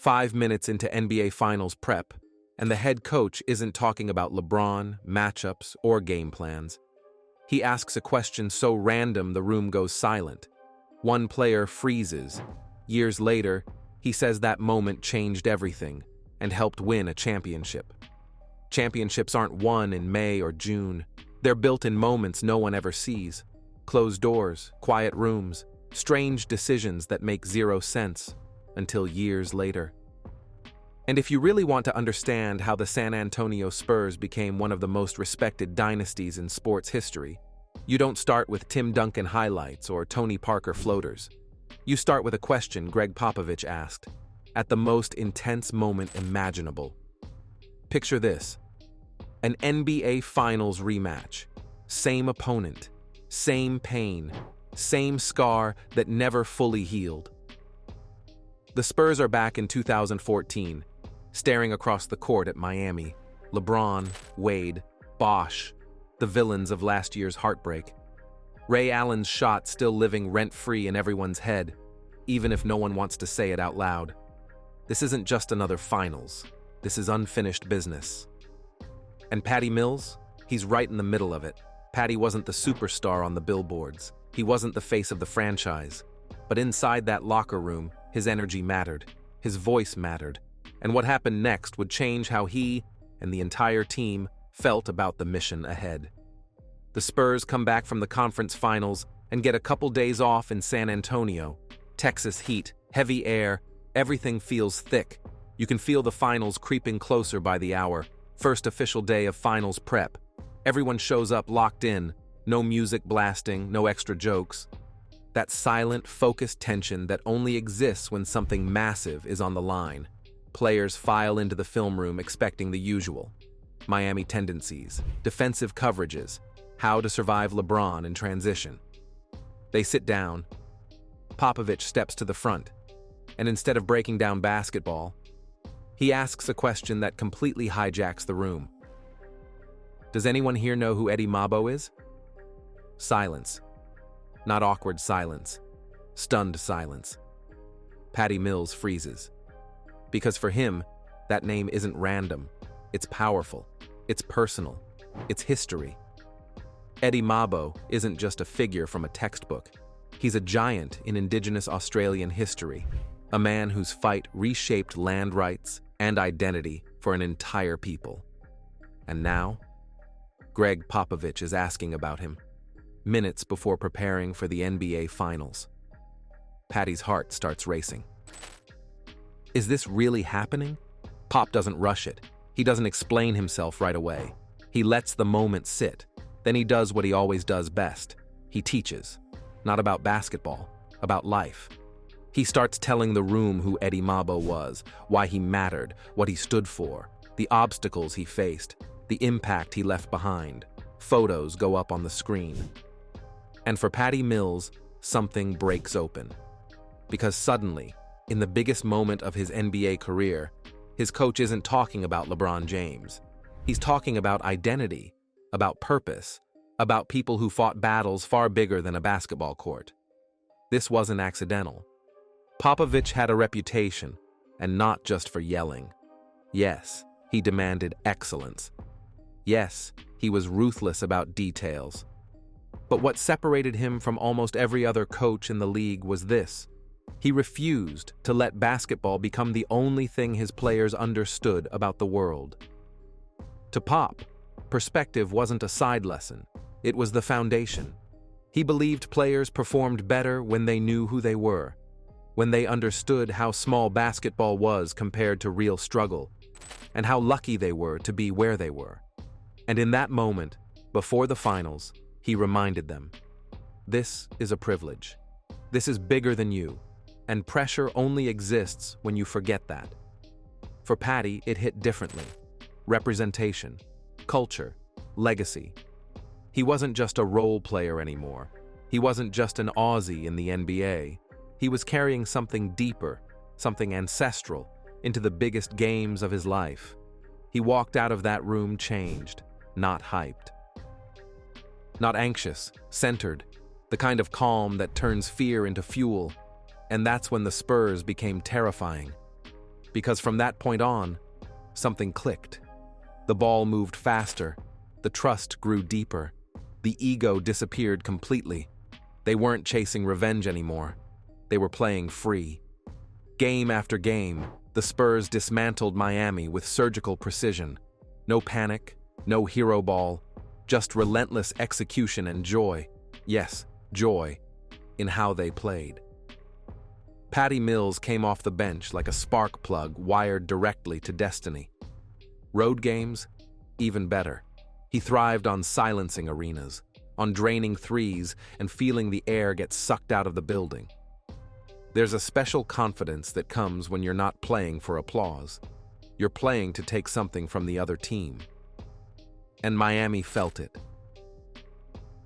5 minutes into NBA Finals prep, and the head coach isn't talking about LeBron, matchups, or game plans. He asks a question so random the room goes silent. One player freezes. Years later, he says that moment changed everything and helped win a championship. Championships aren't won in May or June. They're built in moments no one ever sees. Closed doors, quiet rooms, strange decisions that make zero sense until years later. And if you really want to understand how the San Antonio Spurs became one of the most respected dynasties in sports history, you don't start with Tim Duncan highlights or Tony Parker floaters. You start with a question Greg Popovich asked, at the most intense moment imaginable. Picture this: an NBA Finals rematch. Same opponent, same pain, same scar that never fully healed. The Spurs are back in 2014, staring across the court at Miami. LeBron, Wade, Bosh, the villains of last year's heartbreak. Ray Allen's shot still living rent-free in everyone's head, even if no one wants to say it out loud. This isn't just another finals. This is unfinished business. And Patty Mills? He's right in the middle of it. Patty wasn't the superstar on the billboards. He wasn't the face of the franchise. But inside that locker room, his energy mattered. His voice mattered. And what happened next would change how he and the entire team felt about the mission ahead. The Spurs come back from the conference finals and get a couple days off in San Antonio. Texas heat, heavy air, everything feels thick. You can feel the finals creeping closer by the hour. First official day of finals prep. Everyone shows up locked in. No music blasting, no extra jokes. That silent, focused tension that only exists when something massive is on the line. Players file into the film room expecting the usual. Miami tendencies, defensive coverages, how to survive LeBron in transition. They sit down. Popovich steps to the front, and instead of breaking down basketball, he asks a question that completely hijacks the room. Does anyone here know who Eddie Mabo is? Silence. Not awkward silence. Stunned silence. Patty Mills freezes. Because for him, that name isn't random. It's powerful. It's personal. It's history. Eddie Mabo isn't just a figure from a textbook. He's a giant in Indigenous Australian history, a man whose fight reshaped land rights and identity for an entire people. And now, Greg Popovich is asking about him, minutes before preparing for the NBA Finals. Patty's heart starts racing. Is this really happening? Pop doesn't rush it. He doesn't explain himself right away. He lets the moment sit. Then he does what he always does best. He teaches. Not about basketball, about life. He starts telling the room who Eddie Mabo was, why he mattered, what he stood for, the obstacles he faced, the impact he left behind. Photos go up on the screen. And for Patty Mills, something breaks open. Because suddenly, in the biggest moment of his NBA career, his coach isn't talking about LeBron James. He's talking about identity, about purpose, about people who fought battles far bigger than a basketball court. This wasn't accidental. Popovich had a reputation, and not just for yelling. Yes, he demanded excellence. Yes, he was ruthless about details. But what separated him from almost every other coach in the league was this: he refused to let basketball become the only thing his players understood about the world. To Pop, perspective wasn't a side lesson, it was the foundation. He believed players performed better when they knew who they were, when they understood how small basketball was compared to real struggle, and how lucky they were to be where they were. And in that moment, before the finals, he reminded them, this is a privilege. This is bigger than you, and pressure only exists when you forget that. For Patty, it hit differently. Representation, culture, legacy. He wasn't just a role player anymore. He wasn't just an Aussie in the NBA. He was carrying something deeper, something ancestral, into the biggest games of his life. He walked out of that room changed, not hyped. Not anxious, centered, the kind of calm that turns fear into fuel. And that's when the Spurs became terrifying. because from that point on, something clicked. The ball moved faster, the trust grew deeper, the ego disappeared completely. They weren't chasing revenge anymore. They were playing free. Game after game, the Spurs dismantled Miami with surgical precision. No panic, no hero ball, just relentless execution and joy. Yes, joy, in how they played. Patty Mills came off the bench like a spark plug wired directly to destiny. Road games? Even better. He thrived on silencing arenas, on draining threes and feeling the air get sucked out of the building. There's a special confidence that comes when you're not playing for applause. You're playing to take something from the other team. And Miami felt it.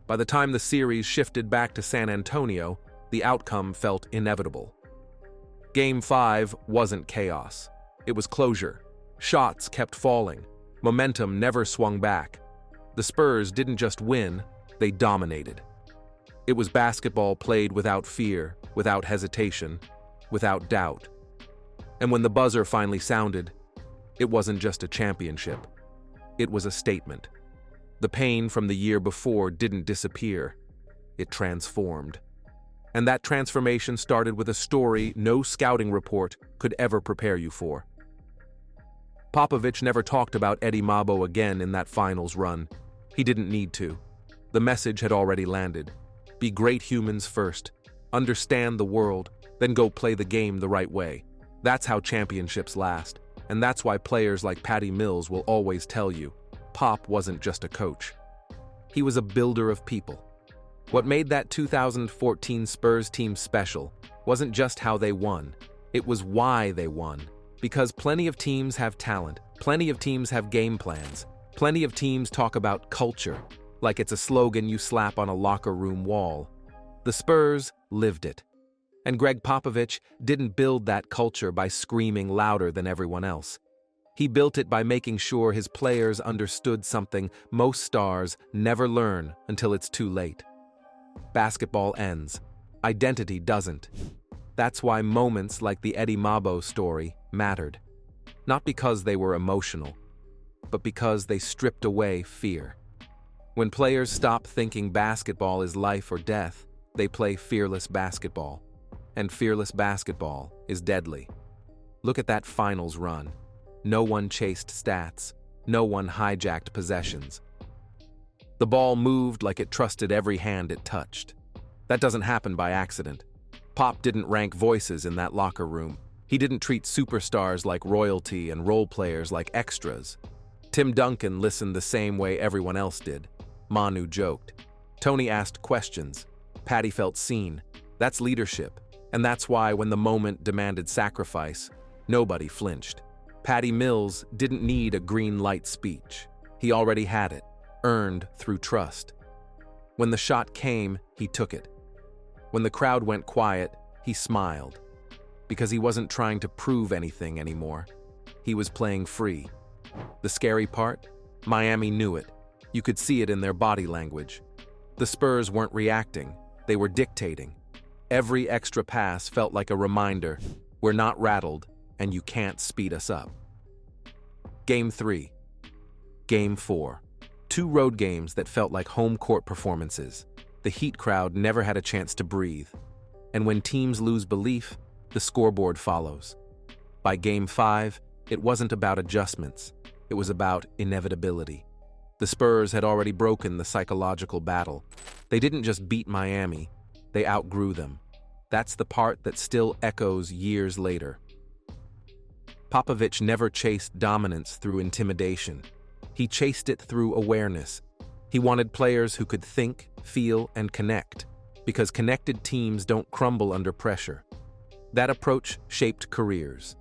By the time the series shifted back to San Antonio, the outcome felt inevitable. Game 5 wasn't chaos. It was closure. Shots kept falling. Momentum never swung back. The Spurs didn't just win, they dominated. It was basketball played without fear, without hesitation, without doubt. And when the buzzer finally sounded, it wasn't just a championship. It was a statement. The pain from the year before didn't disappear. It transformed. And that transformation started with a story no scouting report could ever prepare you for. Popovich never talked about Eddie Mabo again in that finals run. He didn't need to. The message had already landed. Be great humans first. Understand the world, then go play the game the right way. That's how championships last. And that's why players like Patty Mills will always tell you, Pop wasn't just a coach. He was a builder of people. What made that 2014 Spurs team special wasn't just how they won, it was why they won. Because plenty of teams have talent, plenty of teams have game plans, plenty of teams talk about culture, like it's a slogan you slap on a locker room wall. The Spurs lived it. And Greg Popovich didn't build that culture by screaming louder than everyone else. He built it by making sure his players understood something most stars never learn until it's too late. Basketball ends. Identity doesn't. That's why moments like the Eddie Mabo story mattered. Not because they were emotional, but because they stripped away fear. When players stop thinking basketball is life or death, they play fearless basketball. And fearless basketball is deadly. Look at that finals run. No one chased stats. No one hijacked possessions. The ball moved like it trusted every hand it touched. That doesn't happen by accident. Pop didn't rank voices in that locker room. He didn't treat superstars like royalty and role players like extras. Tim Duncan listened the same way everyone else did. Manu joked. Tony asked questions. Patty felt seen. That's leadership. And that's why when the moment demanded sacrifice, nobody flinched. Patty Mills didn't need a green light speech. He already had it, earned through trust. When the shot came, he took it. When the crowd went quiet, he smiled. Because he wasn't trying to prove anything anymore. He was playing free. The scary part? Miami knew it. You could see it in their body language. The Spurs weren't reacting. They were dictating. Every extra pass felt like a reminder, we're not rattled, and you can't speed us up. Game 3. Game 4. 2 road games that felt like home court performances. The Heat crowd never had a chance to breathe. And when teams lose belief, the scoreboard follows. By Game 5, it wasn't about adjustments. It was about inevitability. The Spurs had already broken the psychological battle. They didn't just beat Miami, they outgrew them. That's the part that still echoes years later. Popovich never chased dominance through intimidation. He chased it through awareness. He wanted players who could think, feel, and connect, because connected teams don't crumble under pressure. That approach shaped careers.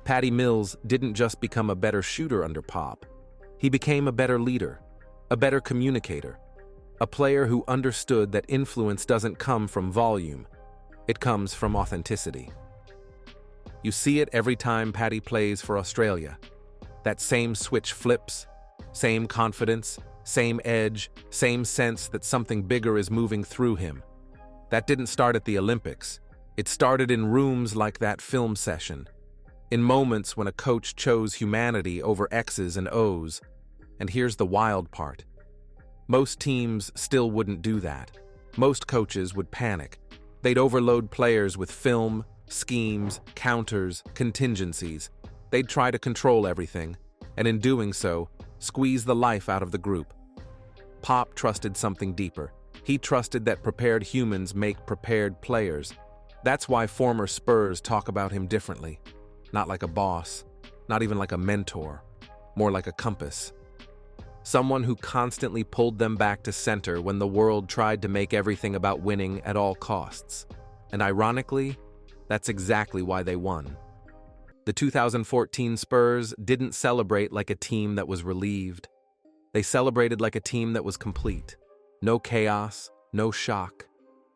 Patty Mills didn't just become a better shooter under Pop. He became a better leader, a better communicator, a player who understood that influence doesn't come from volume. It comes from authenticity. You see it every time Patty plays for Australia. That same switch flips, same confidence, same edge, same sense that something bigger is moving through him. That didn't start at the Olympics. It started in rooms like that film session. In moments when a coach chose humanity over X's and O's. And here's the wild part. Most teams still wouldn't do that. Most coaches would panic. They'd overload players with film, schemes, counters, contingencies. They'd try to control everything, and in doing so, squeeze the life out of the group. Pop trusted something deeper. He trusted that prepared humans make prepared players. That's why former Spurs talk about him differently. Not like a boss, not even like a mentor, more like a compass. Someone who constantly pulled them back to center when the world tried to make everything about winning at all costs. And ironically, that's exactly why they won. The 2014 Spurs didn't celebrate like a team that was relieved. They celebrated like a team that was complete. No chaos, no shock,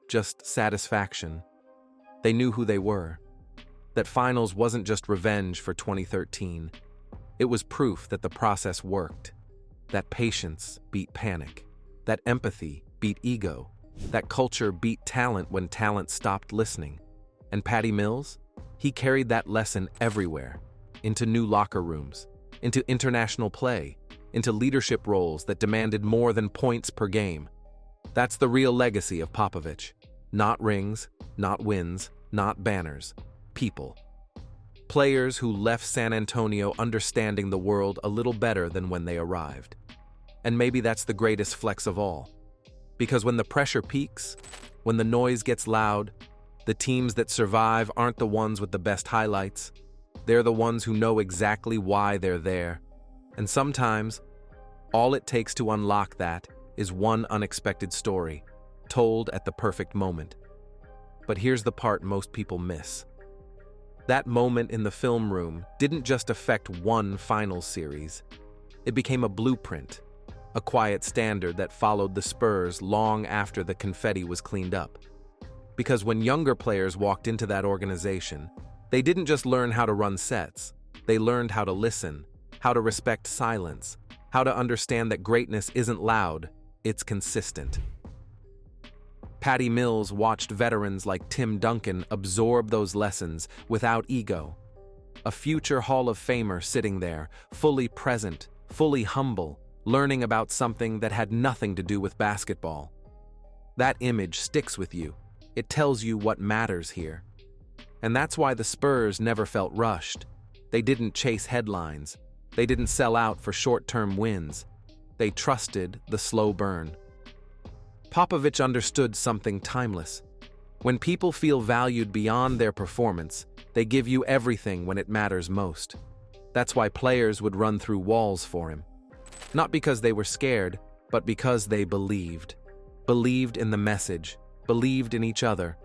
just satisfaction. They knew who they were. That finals wasn't just revenge for 2013. It was proof that the process worked. That patience beat panic. That empathy beat ego. That culture beat talent when talent stopped listening. And Patty Mills? He carried that lesson everywhere. Into new locker rooms, into international play, into leadership roles that demanded more than points per game. That's the real legacy of Popovich. Not rings, not wins, not banners. People. Players who left San Antonio understanding the world a little better than when they arrived. And maybe that's the greatest flex of all. Because when the pressure peaks, when the noise gets loud, the teams that survive aren't the ones with the best highlights. They're the ones who know exactly why they're there. And sometimes, all it takes to unlock that is one unexpected story, told at the perfect moment. But here's the part most people miss. That moment in the film room didn't just affect one final series. It became a blueprint, a quiet standard that followed the Spurs long after the confetti was cleaned up. Because when younger players walked into that organization, they didn't just learn how to run sets. They learned how to listen, how to respect silence, how to understand that greatness isn't loud, it's consistent. Patty Mills watched veterans like Tim Duncan absorb those lessons without ego. A future Hall of Famer sitting there, fully present, fully humble, learning about something that had nothing to do with basketball. That image sticks with you. It tells you what matters here. And that's why the Spurs never felt rushed. They didn't chase headlines. They didn't sell out for short-term wins. They trusted the slow burn. Popovich understood something timeless. When people feel valued beyond their performance, they give you everything when it matters most. That's why players would run through walls for him. Not because they were scared, but because they believed. Believed in the message, believed in each other,